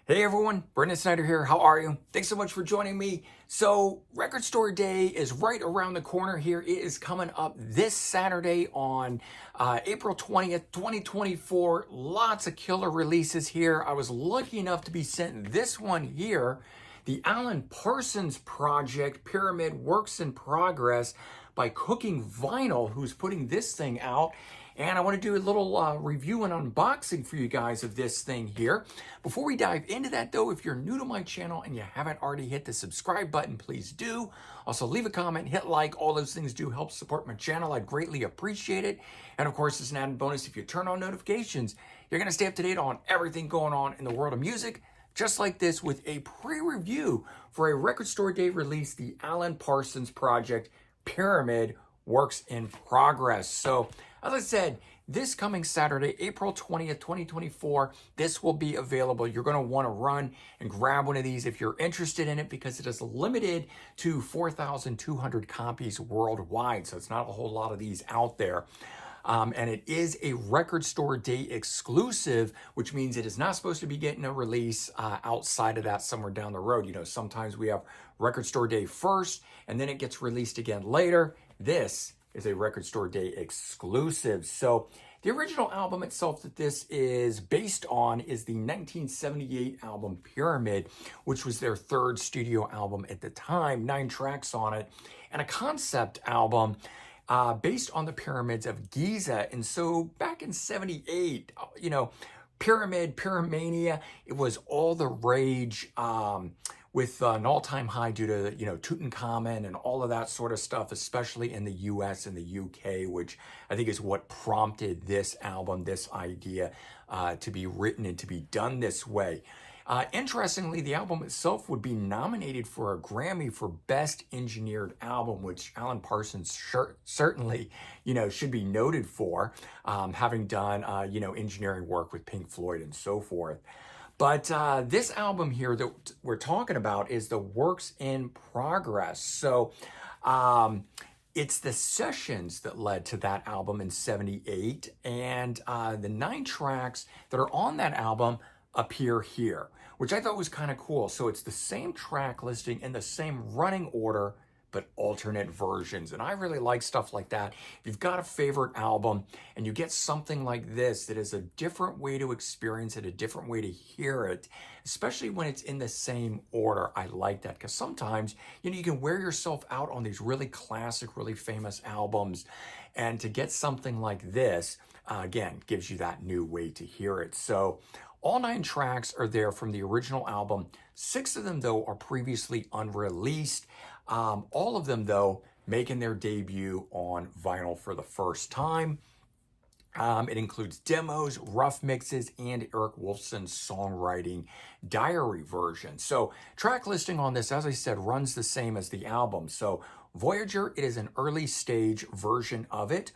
Hey everyone, Brendan Snyder here. How are you? Thanks so much for joining me. So, Record Store Day is right around the corner here. It is coming up this Saturday on April 20th, 2024. Lots of killer releases here. I was lucky enough to be sent this one here, the Alan Parsons Project Pyramid Works in Progress by Cooking Vinyl, who's putting this thing out. And I want to do a little review and unboxing for you guys of this thing here. Before we dive into that though, if you're new to my channel and you haven't already hit the subscribe button, please do. Also leave a comment, hit like, all those things do help support my channel. I'd greatly appreciate it. And of course, as an added bonus, if you turn on notifications, you're going to stay up to date on everything going on in the world of music, just like this, with a pre-review for a Record Store Day release, the Alan Parsons Project Pyramid Works in Progress. So, as I said, this coming Saturday, April 20th, 2024, this will be available. You're going to want to run and grab one of these if you're interested in it, because it is limited to 4,200 copies worldwide. So it's not a whole lot of these out there. And it is a Record Store Day exclusive, which means it is not supposed to be getting a release outside of that somewhere down the road. You know, sometimes we have Record Store Day first, and then it gets released again later. This is a Record Store Day exclusive. So the original album itself that this is based on is the 1978 album Pyramid, which was their third studio album at the time, 9 tracks on it, and a concept album based on the pyramids of Giza. And so back in 78, you know, Pyramania, it was all the rage, with an all-time high due to, you know, Tutankhamun and all of that sort of stuff, especially in the US and the UK, which I think is what prompted this album, this idea to be written and to be done this way. Interestingly, the album itself would be nominated for a Grammy for Best Engineered Album, which Alan Parsons certainly, you know, should be noted for, having done, you know, engineering work with Pink Floyd and so forth. But this album here that we're talking about is the Works in Progress. So it's the sessions that led to that album in 78. And the 9 tracks that are on that album appear here, which I thought was kind of cool. So it's the same track listing in the same running order, but alternate versions. And I really like stuff like that. If you've got a favorite album and you get something like this that is a different way to experience it, a different way to hear it, especially when it's in the same order, I like that. Because sometimes, you know, you can wear yourself out on these really classic, really famous albums. And to get something like this, again, gives you that new way to hear it. So all 9 tracks are there from the original album. 6 of them, though, are previously unreleased. All of them, though, making their debut on vinyl for the first time. It includes demos, rough mixes, and Eric Woolfson's songwriting diary version. So track listing on this, as I said, runs the same as the album. So Voyager, it is an early stage version of it.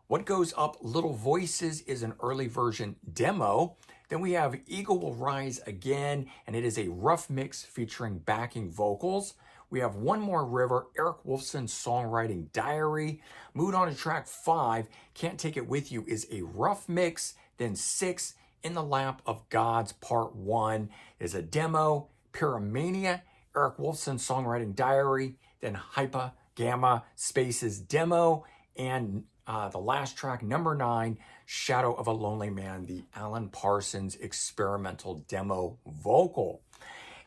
What Goes Up, Little Voices is an early version demo. Then we have Eagle Will Rise Again, and it is a rough mix featuring backing vocals. We have One More River, Eric Woolfson's songwriting diary. Moving on to track 5, Can't Take It With You is a rough mix. Then 6, In the Lap of Gods Part 1 is a demo. Pyramania, Eric Woolfson's songwriting diary. Then Hypa Gamma Spaces demo. And the last track, number 9, Shadow of a Lonely Man, the Alan Parsons experimental demo vocal.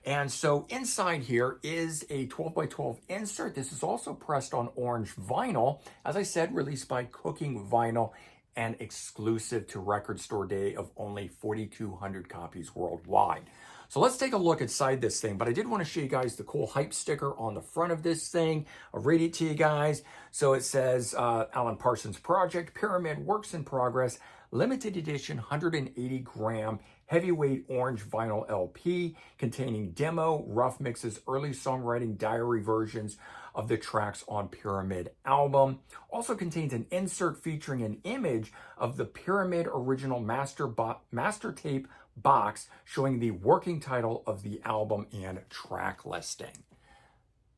And so inside here is a 12x12 insert. This is also pressed on orange vinyl. As I said, released by Cooking Vinyl and exclusive to Record Store Day of only 4,200 copies worldwide. So let's take a look inside this thing, but I did want to show you guys the cool hype sticker on the front of this thing. I'll read it to you guys. So it says, Alan Parsons Project Pyramid Works in Progress, limited edition 180 gram heavyweight orange vinyl LP containing demo, rough mixes, early songwriting diary versions of the tracks on Pyramid album. Also contains an insert featuring an image of the Pyramid original master tape box showing the working title of the album and track listing.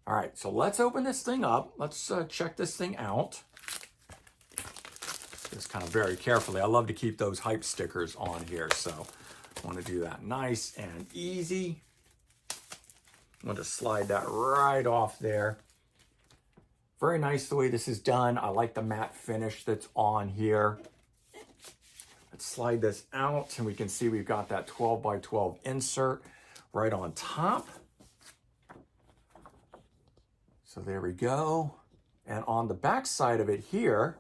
All right, so let's open this thing up. Let's check this thing out. Just kind of very carefully. I love to keep those hype stickers on here, so Want to do that nice and easy. I'm going to slide that right off there. Very nice the way this is done. I like the matte finish that's on here. Let's slide this out and we can see we've got that 12 by 12 insert right on top. So there we go. And on the back side of it here,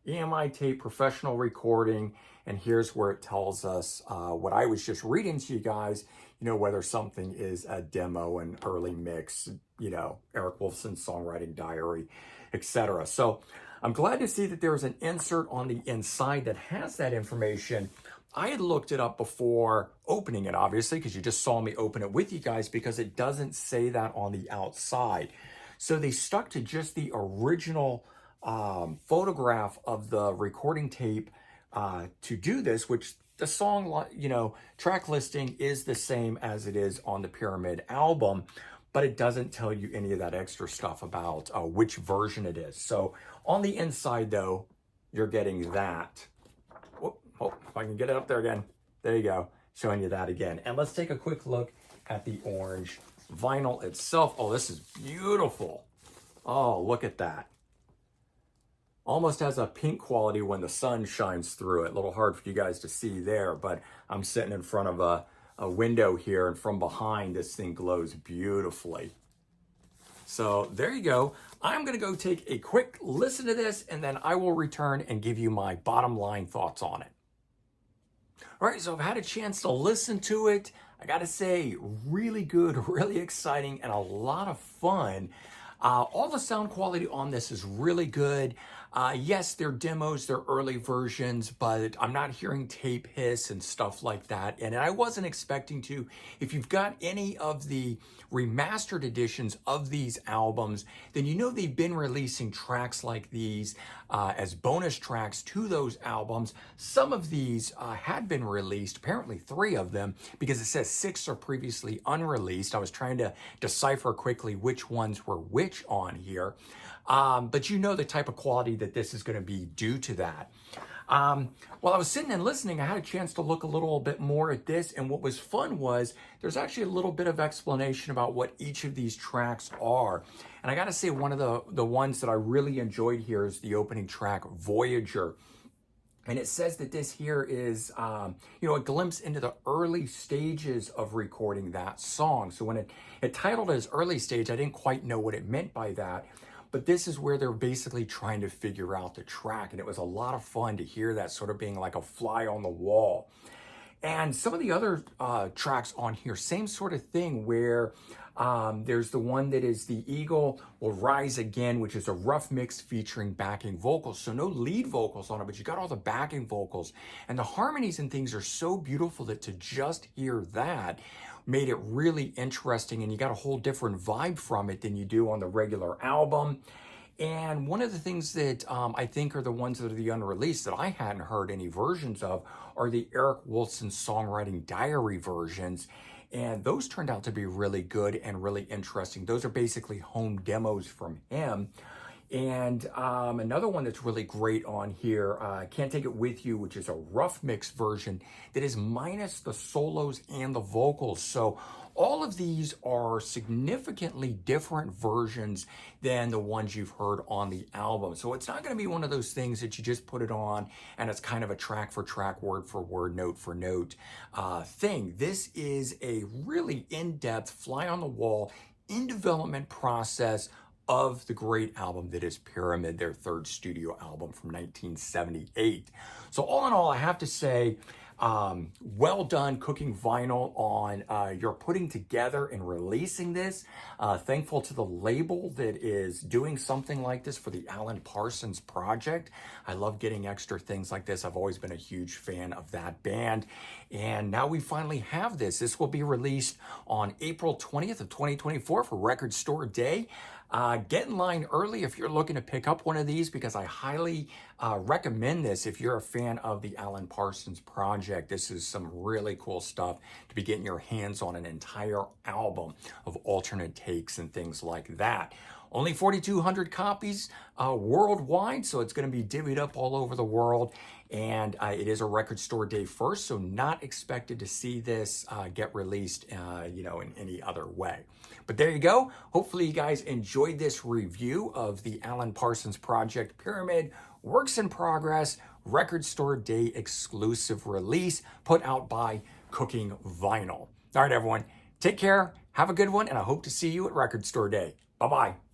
EMI tape, professional recording, and here's where it tells us what I was just reading to you guys, whether something is a demo, an early mix, Eric Wolfson's songwriting diary, etc. So I'm glad to see that there's an insert on the inside that has that information. I had looked it up before opening it, obviously, because you just saw me open it with you guys, because it doesn't say that on the outside. So they stuck to just the original photograph of the recording tape to do this, which the song, track listing is the same as it is on the Pyramid album, but it doesn't tell you any of that extra stuff about which version it is. So on the inside, though, you're getting that. Oh, if I can get it up there again. There you go, showing you that again. And let's take a quick look at the orange vinyl itself. Oh, this is beautiful. Oh, look at that. Almost has a pink quality when the sun shines through it. A little hard for you guys to see there, but I'm sitting in front of a window here, and from behind, this thing glows beautifully. So there you go. I'm gonna go take a quick listen to this, and then I will return and give you my bottom line thoughts on it. All right, so I've had a chance to listen to it. I gotta say, really good, really exciting, and a lot of fun. All the sound quality on this is really good. Yes, they're demos, they're early versions, but I'm not hearing tape hiss and stuff like that. And I wasn't expecting to. If you've got any of the remastered editions of these albums, then they've been releasing tracks like these as bonus tracks to those albums. Some of these had been released, apparently 3 of them, because it says 6 are previously unreleased. I was trying to decipher quickly which ones were which on here. But the type of quality that this is going to be due to that. While I was sitting and listening, I had a chance to look a little bit more at this, and what was fun was there's actually a little bit of explanation about what each of these tracks are. And I gotta say, one of the ones that I really enjoyed here is the opening track, Voyager. And it says that this here is, a glimpse into the early stages of recording that song. So when it titled as early stage, I didn't quite know what it meant by that. But this is where they're basically trying to figure out the track. And it was a lot of fun to hear that sort of being like a fly on the wall. And some of the other tracks on here, same sort of thing, where there's the one that is The Eagle Will Rise Again, which is a rough mix featuring backing vocals. So no lead vocals on it, but you got all the backing vocals. And the harmonies and things are so beautiful that to just hear that made it really interesting, and you got a whole different vibe from it than you do on the regular album. And one of the things that I think are the ones that are the unreleased that I hadn't heard any versions of are the Eric Wolfson songwriting diary versions. And those turned out to be really good and really interesting. Those are basically home demos from him. And another one that's really great on here, Can't Take It With You, which is a rough mix version that is minus the solos and the vocals. So all of these are significantly different versions than the ones you've heard on the album. So it's not going to be one of those things that you just put it on and it's kind of a track for track, word for word, note for note thing. This is a really in-depth, fly on the wall, in development process of the great album that is Pyramid, their third studio album from 1978. So all in all, I have to say, well done cooking vinyl on your putting together and releasing this. Thankful to the label that is doing something like this for the Alan Parsons Project. I love getting extra things like this. I've always been a huge fan of that band. And now we finally have this. This will be released on April 20th of 2024 for Record Store Day. Get in line early if you're looking to pick up one of these, because I highly recommend this if you're a fan of the Alan Parsons Project. This is some really cool stuff to be getting your hands on, an entire album of alternate takes and things like that. Only 4,200 copies worldwide, so it's going to be divvied up all over the world. And it is a Record Store Day first, so not expected to see this get released, in any other way. But there you go. Hopefully you guys enjoyed this review of the Alan Parsons Project Pyramid Works in Progress Record Store Day exclusive release put out by Cooking Vinyl. All right, everyone. Take care. Have a good one, and I hope to see you at Record Store Day. Bye-bye.